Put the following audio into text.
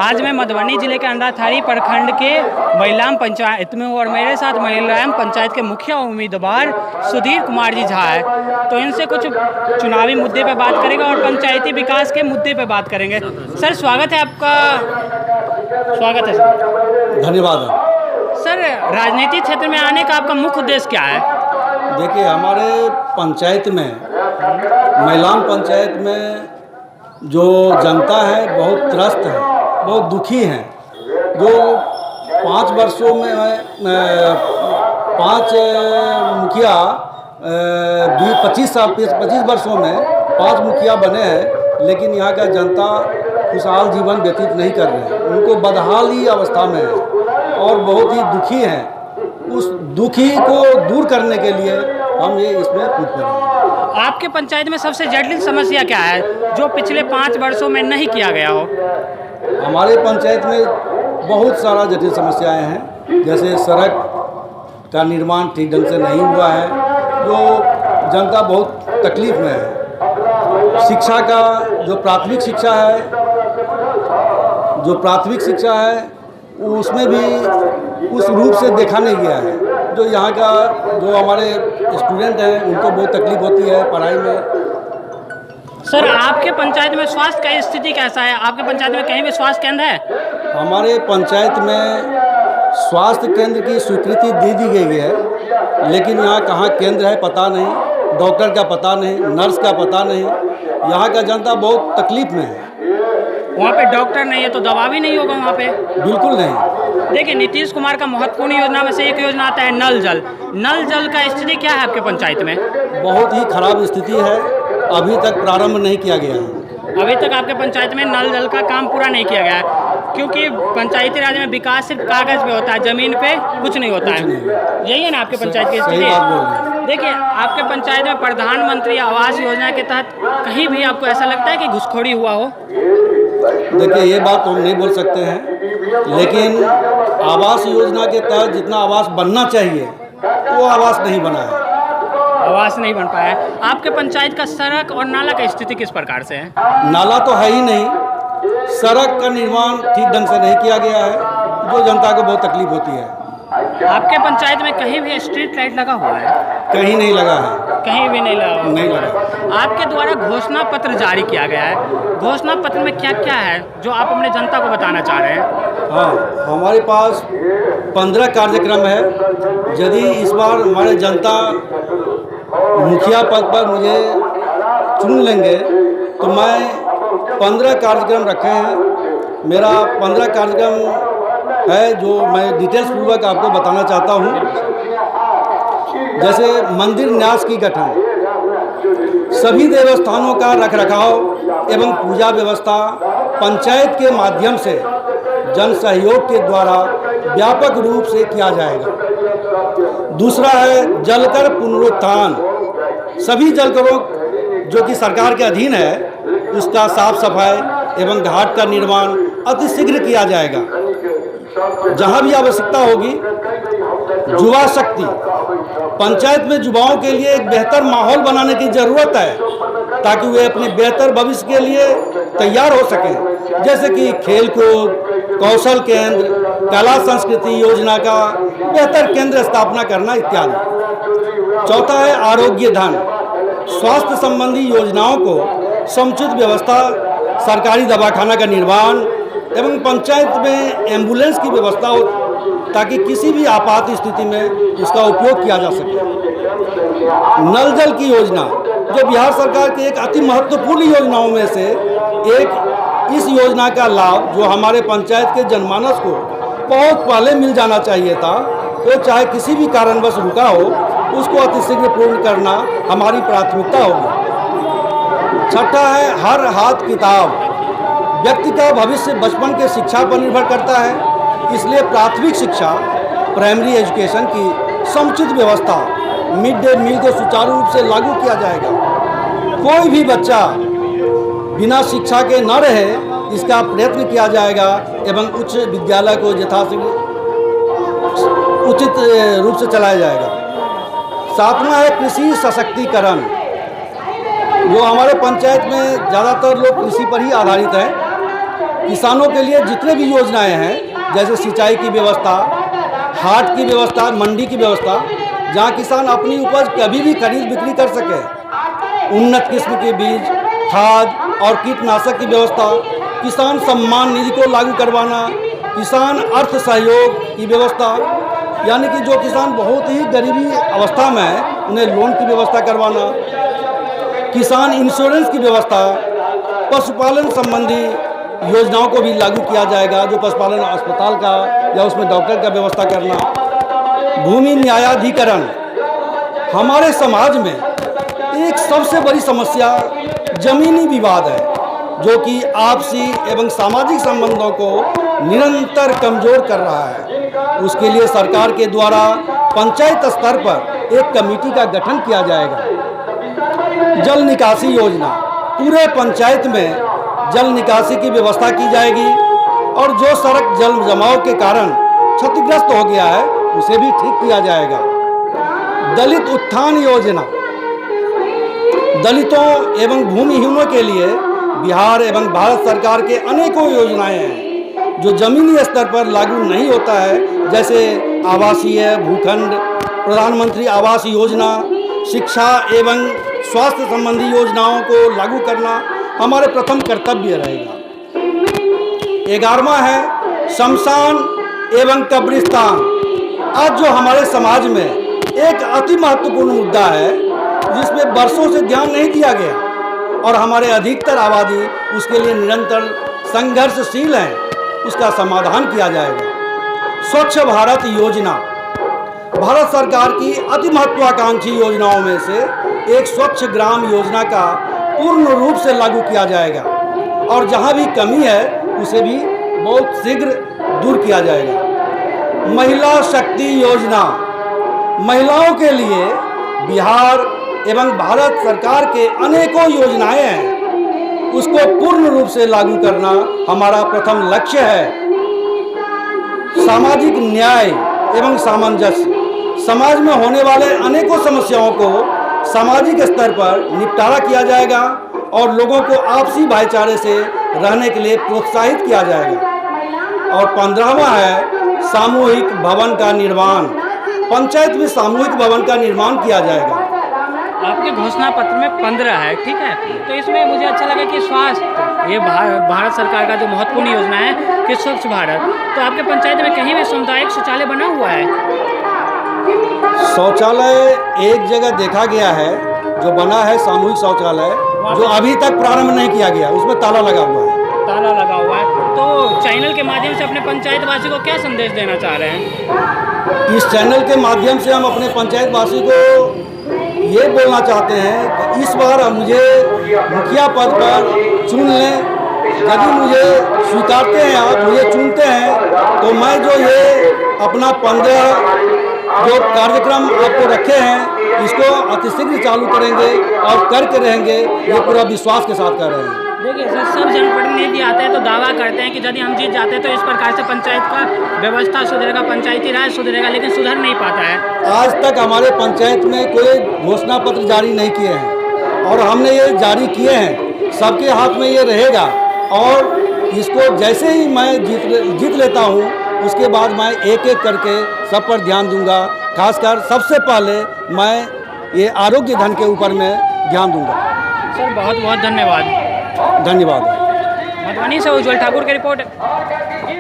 आज मैं मधुबनी जिले के अंधाथारी प्रखंड के महिलाम पंचायत में हूँ और मेरे साथ महिलाम पंचायत के मुखिया उम्मीदवार सुधीर कुमार जी झा है। तो इनसे कुछ चुनावी मुद्दे पे बात करेंगे और पंचायती विकास के मुद्दे पे बात करेंगे। सर स्वागत है आपका। स्वागत है सर। धन्यवाद। सर राजनीतिक क्षेत्र में आने का आपका मुख्य उद्देश्य क्या है? देखिए हमारे पंचायत में महिलाम पंचायत में जो जनता है बहुत त्रस्त है, बहुत दुखी हैं। जो 5 वर्षों में 5 मुखिया 25 वर्षों में 5 मुखिया बने हैं, लेकिन यहाँ का जनता खुशहाल जीवन व्यतीत नहीं कर रहे हैं। उनको बदहाली अवस्था में है और बहुत ही दुखी हैं। उस दुखी को दूर करने के लिए हम ये इसमें कूद पड़े हैं। आपके पंचायत में सबसे जटिल समस्या क्या है जो पिछले 5 वर्षों में नहीं किया गया हो? हमारे पंचायत में बहुत सारा जटिल समस्याएं हैं, जैसे सड़क का निर्माण ठीक ढंग से नहीं हुआ है, जो जनता बहुत तकलीफ में है। शिक्षा का जो प्राथमिक शिक्षा है उसमें भी उस रूप से देखा नहीं गया है। जो यहाँ का जो हमारे स्टूडेंट हैं उनको बहुत तकलीफ होती है पढ़ाई में। सर आपके पंचायत में स्वास्थ्य का स्थिति कैसा है? आपके पंचायत में कहीं भी स्वास्थ्य केंद्र है? हमारे पंचायत में स्वास्थ्य केंद्र की स्वीकृति दे दी गई है, लेकिन यहाँ कहाँ केंद्र है पता नहीं, डॉक्टर का पता नहीं, नर्स का पता नहीं। यहाँ का जनता बहुत तकलीफ में है। वहाँ पे डॉक्टर नहीं है तो दवा भी नहीं होगा वहाँ पे? बिल्कुल नहीं। देखिए नीतीश कुमार का महत्वपूर्ण योजना में से एक योजना आता है नल जल। नल जल का स्थिति क्या है आपके पंचायत में? बहुत ही खराब स्थिति है, अभी तक प्रारंभ नहीं किया गया है। अभी तक आपके पंचायत में नल जल का काम पूरा नहीं किया गया है, क्योंकि पंचायती राज में विकास सिर्फ कागज पे होता है, जमीन पे कुछ नहीं होता है। यही है ना आपके पंचायत की स्थिति? देखिए आपके पंचायत में प्रधानमंत्री आवास योजना के तहत कहीं भी आपको ऐसा लगता है कि घुसखोरी हुआ हो? देखिए ये बात हम नहीं बोल सकते हैं, लेकिन आवास योजना के तहत जितना आवास बनना चाहिए वो आवास नहीं बना है। आवास नहीं बन पाया है। आपके पंचायत का सड़क और नाला का स्थिति किस प्रकार से है? नाला तो है ही नहीं, सड़क का निर्माण ठीक ढंग से नहीं किया गया है, जो जनता को बहुत तकलीफ होती है। आपके पंचायत में कहीं भी स्ट्रीट लाइट लगा हुआ है? कहीं नहीं लगा है। कहीं भी नहीं लगा? नहीं लगा। आपके द्वारा घोषणा पत्र जारी किया गया है, घोषणा पत्र में क्या क्या है जो आप अपने जनता को बताना चाह रहे हैं? हाँ, हमारे पास 15 कार्यक्रम है। यदि इस बार हमारे जनता मुखिया पद पर मुझे चुन लेंगे तो मैं 15 कार्यक्रम रखे हैं। मेरा 15 कार्यक्रम है जो मैं डिटेल्स पूर्वक आपको बताना चाहता हूँ। जैसे मंदिर न्यास की गठन, सभी देवस्थानों का रखरखाव एवं पूजा व्यवस्था पंचायत के माध्यम से जन सहयोग के द्वारा व्यापक रूप से किया जाएगा। दूसरा है जलकर पुनरुत्थान, सभी जलकरों जो कि सरकार के अधीन है उसका साफ सफाई एवं घाट का निर्माण अतिशीघ्र किया जाएगा। जहां भी आवश्यकता होगी युवा शक्ति, पंचायत में युवाओं के लिए एक बेहतर माहौल बनाने की जरूरत है ताकि वे अपने बेहतर भविष्य के लिए तैयार हो सकें, जैसे कि खेलकूद, कौशल केंद्र, कला संस्कृति योजना का बेहतर केंद्र स्थापना करना इत्यादि। चौथा है आरोग्य धन, स्वास्थ्य संबंधी योजनाओं को समुचित व्यवस्था, सरकारी दवाखाना का निर्माण एवं पंचायत में एम्बुलेंस की व्यवस्था हो ताकि किसी भी आपात स्थिति में उसका उपयोग किया जा सके। नल जल की योजना जो बिहार सरकार की एक अति महत्वपूर्ण योजनाओं में से एक, इस योजना का लाभ जो हमारे पंचायत के जनमानस को बहुत पहले मिल जाना चाहिए था, वो चाहे किसी भी कारणवश रुका हो, उसको अतिशीघ्र पूर्ण करना हमारी प्राथमिकता होगी। छठा है हर हाथ किताब, व्यक्ति का भविष्य बचपन के शिक्षा पर निर्भर करता है, इसलिए प्राथमिक शिक्षा, प्राइमरी एजुकेशन की समुचित व्यवस्था, मिड डे मील को सुचारू रूप से लागू किया जाएगा। कोई भी बच्चा बिना शिक्षा के न रहे इसका प्रयत्न किया जाएगा एवं उच्च विद्यालय को यथाशीघ्र उचित रूप से चलाया जाएगा। सातवां है कृषि सशक्तिकरण, जो हमारे पंचायत में ज़्यादातर लोग कृषि पर ही आधारित हैं। किसानों के लिए जितने भी योजनाएं हैं, जैसे सिंचाई की व्यवस्था, हाट की व्यवस्था, मंडी की व्यवस्था, जहां किसान अपनी उपज कभी भी खरीद बिक्री कर सके, उन्नत किस्म के बीज, खाद और कीटनाशक की व्यवस्था, किसान सम्मान निधि को लागू करवाना, किसान अर्थ सहयोग की व्यवस्था, यानी कि जो किसान बहुत ही गरीबी अवस्था में है उन्हें लोन की व्यवस्था करवाना, किसान इंश्योरेंस की व्यवस्था, पशुपालन संबंधी योजनाओं को भी लागू किया जाएगा, जो पशुपालन अस्पताल का या उसमें डॉक्टर का व्यवस्था करना, भूमि न्यायाधिकरण। हमारे समाज में एक सबसे बड़ी समस्या जमीनी विवाद है, जो कि आपसी एवं सामाजिक संबंधों को निरंतर कमजोर कर रहा है। उसके लिए सरकार के द्वारा पंचायत स्तर पर एक कमेटी का गठन किया जाएगा। जल निकासी योजना, पूरे पंचायत में जल निकासी की व्यवस्था की जाएगी और जो सड़क जल जमाव के कारण क्षतिग्रस्त हो गया है उसे भी ठीक किया जाएगा। दलित उत्थान योजना, दलितों एवं भूमिहीनों के लिए बिहार एवं भारत सरकार के अनेकों योजनाएं हैं जो जमीनी स्तर पर लागू नहीं होता है, जैसे आवासीय भूखंड, प्रधानमंत्री आवास योजना, शिक्षा एवं स्वास्थ्य संबंधी योजनाओं को लागू करना हमारे प्रथम कर्तव्य रहेगा। 11वां है शमशान एवं कब्रिस्तान। आज जो हमारे समाज में एक अति महत्वपूर्ण मुद्दा है जिसमें वर्षों से ध्यान नहीं दिया गया और हमारे अधिकतर आबादी उसके लिए निरंतर संघर्षशील है, उसका समाधान किया जाएगा। स्वच्छ भारत योजना भारत सरकार की अति महत्वाकांक्षी योजनाओं में से एक स्वच्छ ग्राम योजना का पूर्ण रूप से लागू किया जाएगा और जहां भी कमी है उसे भी बहुत शीघ्र दूर किया जाएगा। महिला शक्ति योजना, महिलाओं के लिए बिहार एवं भारत सरकार के अनेकों योजनाएं हैं, उसको पूर्ण रूप से लागू करना हमारा प्रथम लक्ष्य है। सामाजिक न्याय एवं सामंजस्य, समाज में होने वाले अनेकों समस्याओं को सामाजिक स्तर पर निपटारा किया जाएगा और लोगों को आपसी भाईचारे से रहने के लिए प्रोत्साहित किया जाएगा। और 15वां है सामूहिक भवन का निर्माण, पंचायत में सामूहिक भवन का निर्माण किया जाएगा। आपके घोषणा पत्र में 15 है, ठीक है, तो इसमें मुझे अच्छा लगा कि स्वास्थ्य, ये भारत सरकार का जो महत्वपूर्ण योजना है कि स्वच्छ भारत, तो आपके पंचायत में कहीं भी सामुदायिक शौचालय बना हुआ है? शौचालय एक जगह देखा गया है जो बना है सामूहिक शौचालय, जो अभी तक प्रारंभ नहीं किया गया, उसमें ताला लगा हुआ है। ताला लगा हुआ है, तो चैनल के माध्यम से अपने पंचायतवासी को क्या संदेश देना चाह रहे हैं? इस चैनल के माध्यम से हम अपने पंचायतवासी को ये बोलना चाहते हैं कि इस बार मुझे मुखिया पद पर चुन लें। यदि मुझे स्वीकारते हैं, आप मुझे चुनते हैं, तो मैं जो ये अपना 15 जो कार्यक्रम आपको रखे हैं इसको अतिशीघ्र चालू करेंगे और करके रहेंगे, ये पूरा विश्वास के साथ कर रहे हैं। देखिए सर, सब जनप्रतिनिधि आते हैं तो दावा करते हैं कि यदि हम जीत जाते हैं तो इस प्रकार से पंचायत का व्यवस्था सुधरेगा, पंचायती राज सुधरेगा, लेकिन सुधर नहीं पाता है। आज तक हमारे पंचायत में कोई घोषणा पत्र जारी नहीं किए हैं और हमने ये जारी किए हैं, सबके हाथ में ये रहेगा और इसको जैसे ही मैं जीत लेता हूँ उसके बाद मैं एक एक करके सब पर ध्यान दूंगा। खासकर सबसे पहले मैं ये आरोग्य धन के ऊपर में ध्यान दूंगा। सर बहुत बहुत धन्यवाद। धन्यवाद। मधुबनी से उज्जवल ठाकुर की रिपोर्ट।